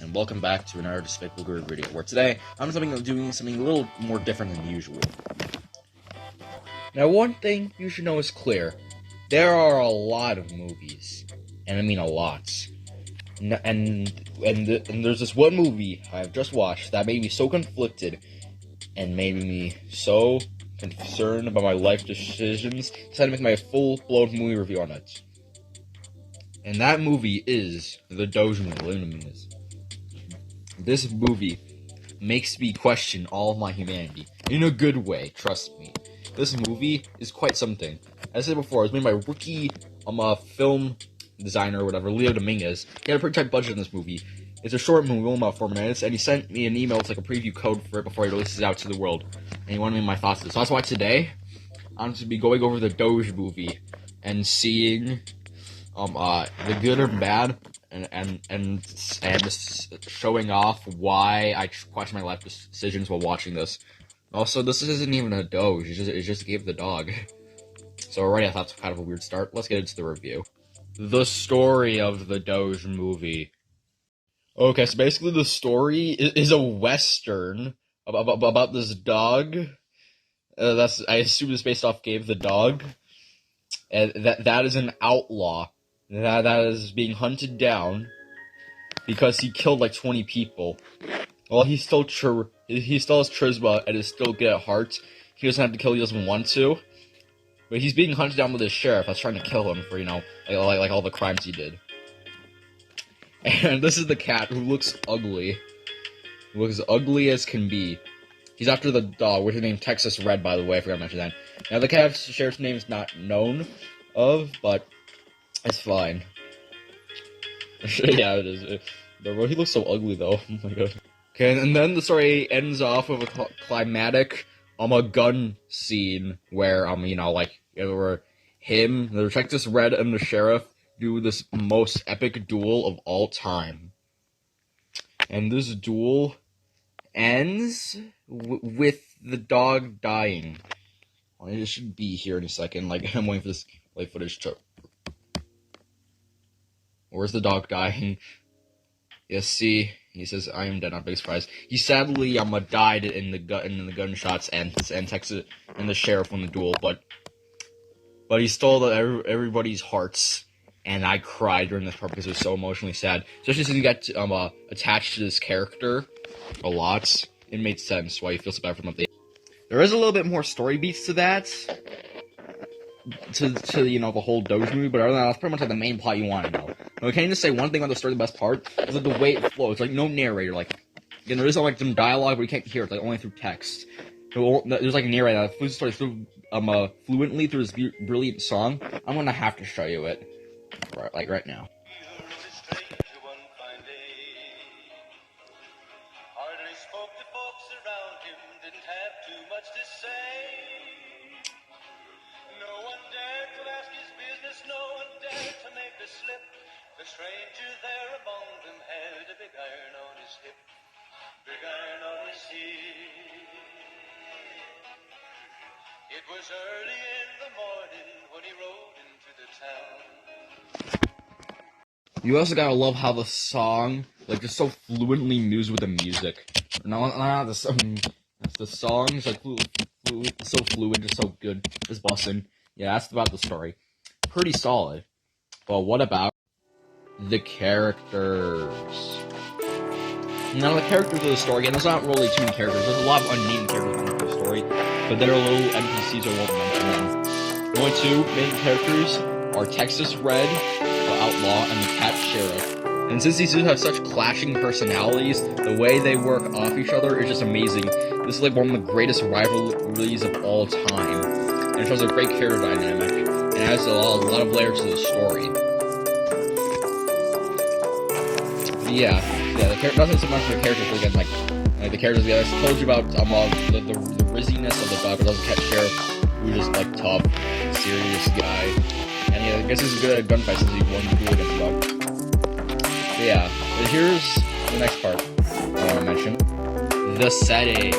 and welcome back to another Despicable Guru video, where today I'm doing something a little more different than usual. Now, one thing you should know is clear. There are a lot of movies, and I mean a lot. And there's this one movie I've just watched that made me so conflicted and made me so concerned about my life decisions, decided to make my full-blown movie review on it. And that movie is the DOge Movie. This movie makes me question all of my humanity. In a good way, trust me. This movie is quite something. As I said before, it was made by rookie film designer or whatever, Dominguez. He had a pretty tight budget in this movie. It's a short movie, only about 4 minutes, and he sent me an email with like a preview code for it before he releases it out to the world. And he wanted me my thoughts on it. So that's why today, I'm going to be going over the DOge movie and seeing the good or bad, and showing off why I question my life decisions while watching this. Also, this isn't even a DOge, it just gave the dog. So already I thought it was kind of a weird start. Let's get into the review. The story of the DOge movie. Okay, so basically the story is a western about this dog. I assume it's based off Gabe the dog. And that is an outlaw. That is being hunted down because he killed like 20 people. Well, he still has charisma and is still good at heart. He doesn't have to kill. He doesn't want to, but he's being hunted down with his sheriff that's trying to kill him for like all the crimes he did. And this is the cat who looks ugly. Looks ugly as can be. He's after the dog, which is named Texas Red, by the way. I forgot to mention that. Now the cat's sheriff's name is not known of, but it's fine. Yeah, it is. He looks so ugly, though. Oh my god. Okay, and then the story ends off with a climatic, a gun scene where, where him, the Texas Red, and the sheriff do this most epic duel of all time. And this duel ends with the dog dying. Well, it should be here in a second. I'm waiting for this footage to. Where's the dog dying? Yes, see, he says, "I am dead." Not a big surprise. He sadly died in the gunshots and Texas and the sheriff won the duel, but he stole everybody's hearts, and I cried during this part because it was so emotionally sad. Especially since you got attached to this character a lot. It made sense why you feel so bad for them. There is a little bit more story beats to that, to the whole DOge movie, but other than that, that's pretty much like the main plot you want to know. Now, can you just say one thing about the story? The best part is like the way it flows. Like no narrator. There is some dialogue, but you can't hear it. Only through text. There's a narrator that flows the story through fluently through this brilliant song. I'm gonna have to show you it, right now. The stranger there among them had a big iron on his hip, big iron on his hip. It was early in the morning when he rode into the town. You also gotta love how the song, just so fluently moves with the music. Not the song. The song is so fluid, just so good. Just bussin'. Yeah, that's about the story. Pretty solid. But what about the characters? Now, the characters of the story, again, there's not really too many characters. There's a lot of unnamed characters in the story, but there are little NPCs, I won't mention them. The only two main characters are Texas Red, the outlaw, and the cat sheriff. And since these two have such clashing personalities, the way they work off each other is just amazing. This is one of the greatest rivalries of all time. And it shows a great character dynamic, and adds a lot of layers to the story. Yeah, nothing so much for the characters, but again, the characters. Yeah, I told you about the rizziness of the dog, but also cat sheriff, who's just tough, serious guy. And yeah, I guess he's good at gunfights since he won the duel against the dog. But yeah, but here's the next part I want to mention: the setting.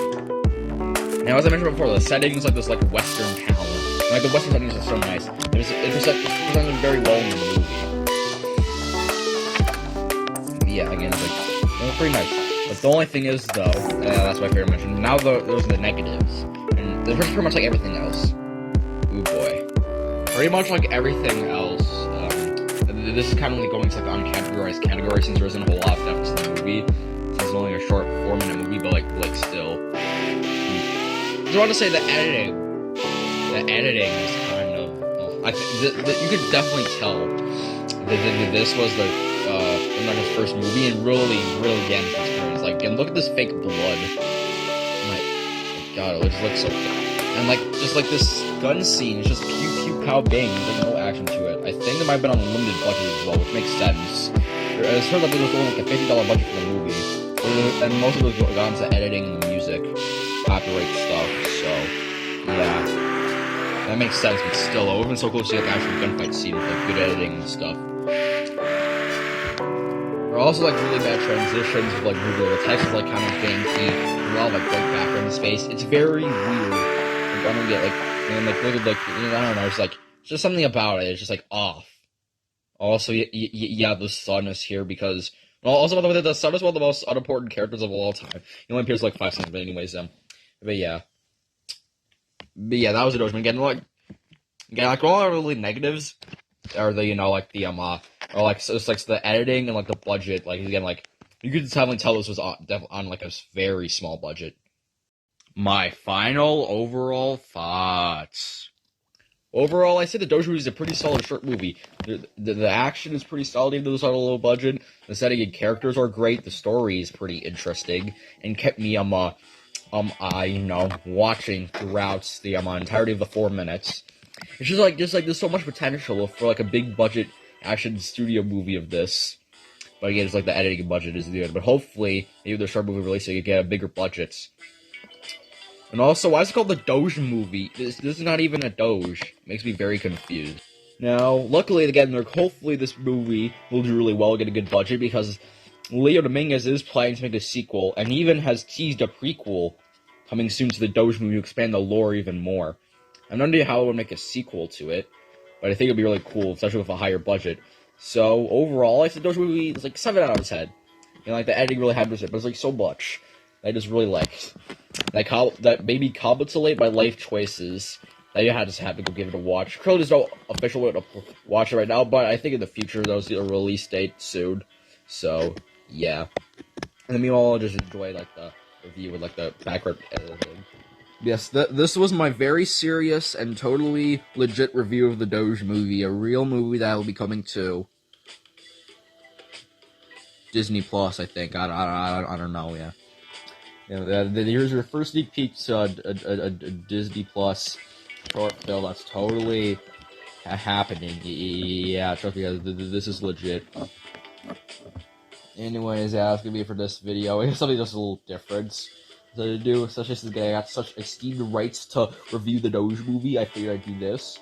Now, as I mentioned before, the setting is this western town. And, the western settings are so nice. It's presented very well in the movie. Yeah, again, pretty nice. But the only thing is, though, that's my favorite mention. Now those are the negatives, and they're pretty much like everything else. Ooh boy, pretty much like everything else. This is kind of like going to like the uncategorized category since there isn't a whole lot of depth to the movie. Since it's only a short 4-minute movie, but like still. I just want to say the editing is kind of. Well, I think you could definitely tell that this was like his first movie and really getting his experience. Like, and look at this fake blood. Oh my god, it just looks so good. And like, just like this gun scene, it's just pew pew pow bang. There's like no action to it. I think it might have been on a limited budget as well, which makes sense. It's heard that there was only like a $50 budget for the movie, and most of it was gone to editing and the music, copyright stuff. So yeah, that makes sense. But still, it would have been so cool to see like the actual gunfight scene with like good editing and stuff. There are also like really bad transitions with like movie. The text is like kind of janky. A lot of like white background space. It's very weird. Like, I don't get like, and like look at like, I don't know. It's like just something about it. It's just like off. Also, yeah, the sun is here because. Well, also, by the way, the sun is one of the most unimportant characters of all time. He only appears like 5 seconds, but anyways, but yeah, that was a DOge. Again, like all the really negatives are the like the or like so it's like the editing and like the budget. Like again, like you could definitely tell this was on like a very small budget. My final overall thoughts. Overall, I say the DOge movie is a pretty solid short movie. The action is pretty solid, even though it's on a low budget. The setting and characters are great. The story is pretty interesting, and kept me watching throughout the entirety of the 4 minutes. It's just like there's so much potential for like a big budget action studio movie of this. But again, it's like the editing budget is good. But hopefully, maybe the short movie release, so you get a bigger budget. And also, why is it called the DOge Movie? This is not even a DOge. It makes me very confused. Now, luckily, again, hopefully this movie will do really well, get a good budget, because Leo Dominguez is planning to make a sequel, and even has teased a prequel coming soon to the DOge Movie to expand the lore even more. I'm not sure how it would make a sequel to it, but I think it would be really cool, especially with a higher budget. So, overall, I think the DOge Movie is like 7 out of 10. And like, the editing really happens it, but it's like so much. I just really liked. That maybe compensate by life choices that you had to have to go give it a watch. Currently, there's no official way to watch it right now, but I think in the future there'll see a release date soon. So yeah, and then meanwhile, I'll just enjoy like the review with like the background editing. Yes, this was my very serious and totally legit review of the DOge Movie, a real movie that will be coming to Disney Plus. I think I don't know. Yeah. Here's your first sneak peek to a Disney Plus short film that's totally happening. Yeah, trust me, guys, this is legit. Anyways, yeah, that's gonna be it for this video. It's something just a little different to do, especially since I got such esteemed rights to review the DOge Movie. I figured I'd do this.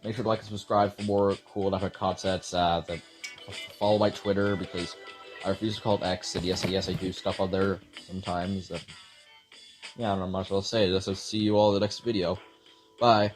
Make sure to like and subscribe for more cool and epic content. Follow my Twitter because I refuse to call it X, and yes, I do stuff on there sometimes. Yeah, I don't know much else to say. So see you all in the next video. Bye.